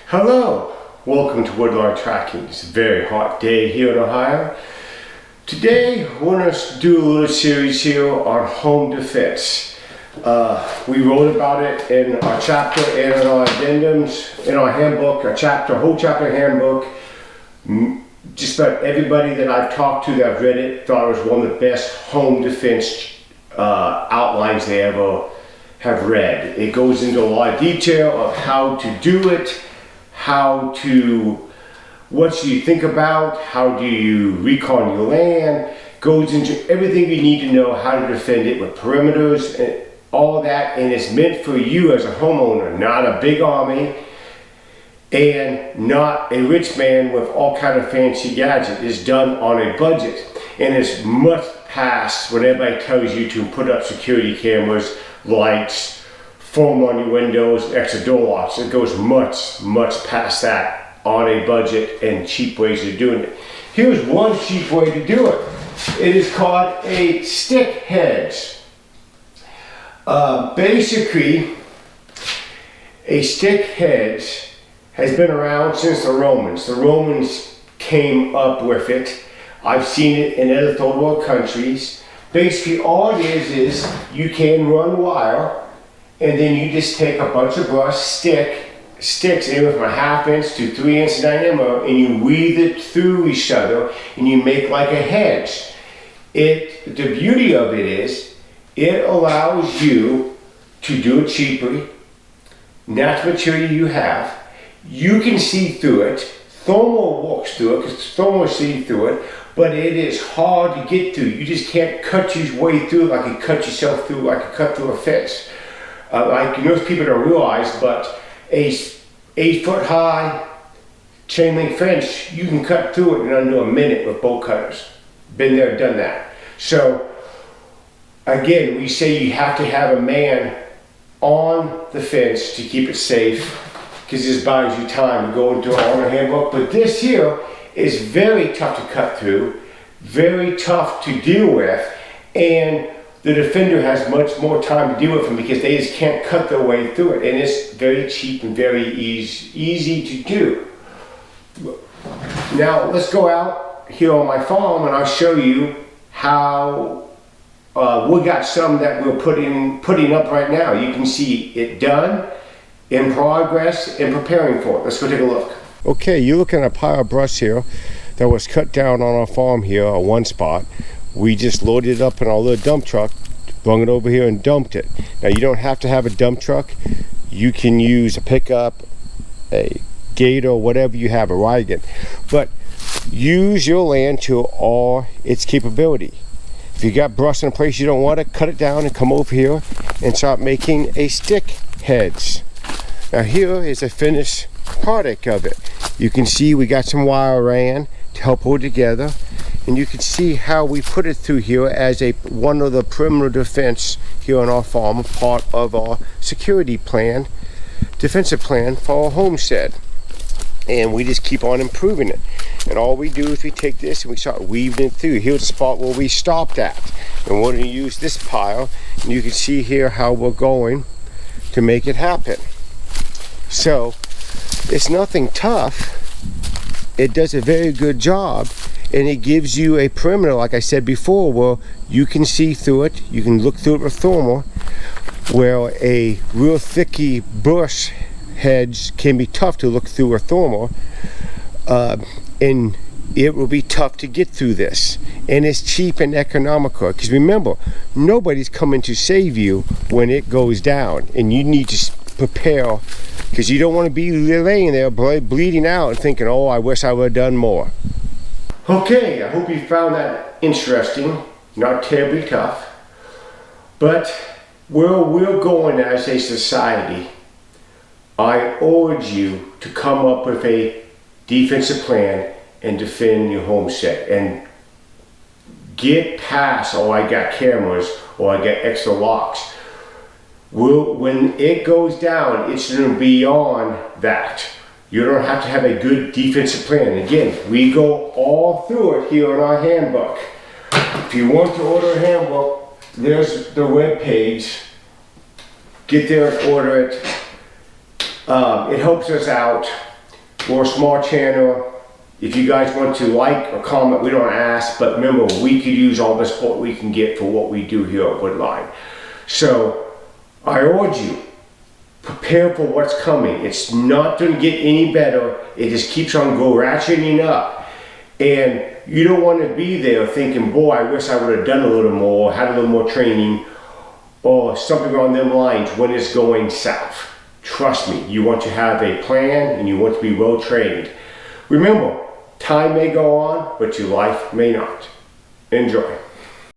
Hello, welcome to Woodline Tracking. It's a very hot day here in Ohio. Today we're going to do a little series here on home defense. We wrote about it in our chapter and in our addendums, in our handbook, whole chapter handbook. Just about everybody that I've talked to that have read it thought it was one of the best home defense outlines they ever have read. It goes into a lot of detail of how to do it, what do you think about, how do you recon your land, goes into everything you need to know how to defend it with perimeters and all that, and it's meant for you as a homeowner, not a big army and not a rich man with all kind of fancy gadgets. It's done on a budget, and it's much past when everybody tells you to put up security cameras, lights, foam on your windows, extra door locks. It goes much past that on a budget and cheap ways of doing it. Here's one cheap way to do it. It is called a stick hedge. Basically, a stick hedge has been around since the Romans. The Romans came up with it. I've seen it in other third world countries. Basically, all it is you can run wire, and then you just take a bunch of brush, sticks anywhere from a 1/2 inch to 3 inch diameter, and you weave it through each other, and you make like a hedge. The beauty of it is, it allows you to do it cheaply. Natural material you have. You can see through it. Thermal works through it, because thermal see through it, but it is hard to get through. You just can't cut your way through like you cut yourself through, like you cut through a fence. Like most people don't realize, but a 8-foot high chain link fence, you can cut through it in under a minute with bolt cutters. Been there, done that. So again, we say you have to have a man on the fence to keep it safe, because this buys you time to go into our owner handbook. But this here is very tough to cut through, very tough to deal with, and the defender has much more time to deal with them because they just can't cut their way through it, and it's very cheap and very easy to do. Now let's go out here on my farm and I'll show you how we got some that we're putting up right now. You can see it done, in progress, and preparing for it. Let's go take a look. Okay, you're looking at a pile of brush here that was cut down on our farm here on one spot. We just loaded it up in our little dump truck, brung it over here and dumped it. Now you don't have to have a dump truck. You can use a pickup, a gator, whatever you have, a wagon. But use your land to all its capability. If you got brush in a place you don't want it, cut it down and come over here and start making a stick hedge. Now here is a finished product of it. You can see we got some wire ran to help hold it together. And you can see how we put it through here as one of the perimeter defense here on our farm, part of our security plan, defensive plan for our homestead. And we just keep on improving it. And all we do is we take this and we start weaving it through. Here's the spot where we stopped at. And we're going to use this pile. And you can see here how we're going to make it happen. So it's nothing tough. It does a very good job. And it gives you a perimeter, like I said before, where you can see through it. You can look through it with thermal, where a real thicky bush hedge can be tough to look through a thermal, and it will be tough to get through this. And it's cheap and economical, because remember, nobody's coming to save you when it goes down, and you need to prepare, because you don't want to be laying there bleeding out and thinking, oh, I wish I would have done more. Okay, I hope you found that interesting, not terribly tough, but where we're going as a society, I urge you to come up with a defensive plan and defend your homestead, and get past, oh, I got cameras, or I got extra locks. When it goes down, it's going to be beyond that. You don't have to have a good defensive plan. Again, we go all through it here in our handbook. If you want to order a handbook, there's the web page. Get there and order it. It helps us out. We're a small channel. If you guys want to like or comment, we don't ask, but remember, we could use all the support we can get for what we do here at Woodline. So I urge you, prepare for what's coming. It's not going to get any better. It just keeps on ratcheting up. And you don't want to be there thinking, boy, I wish I would have done a little more, had a little more training, or something on them lines when it's going south. Trust me, you want to have a plan and you want to be well trained. Remember, time may go on, but your life may not. Enjoy.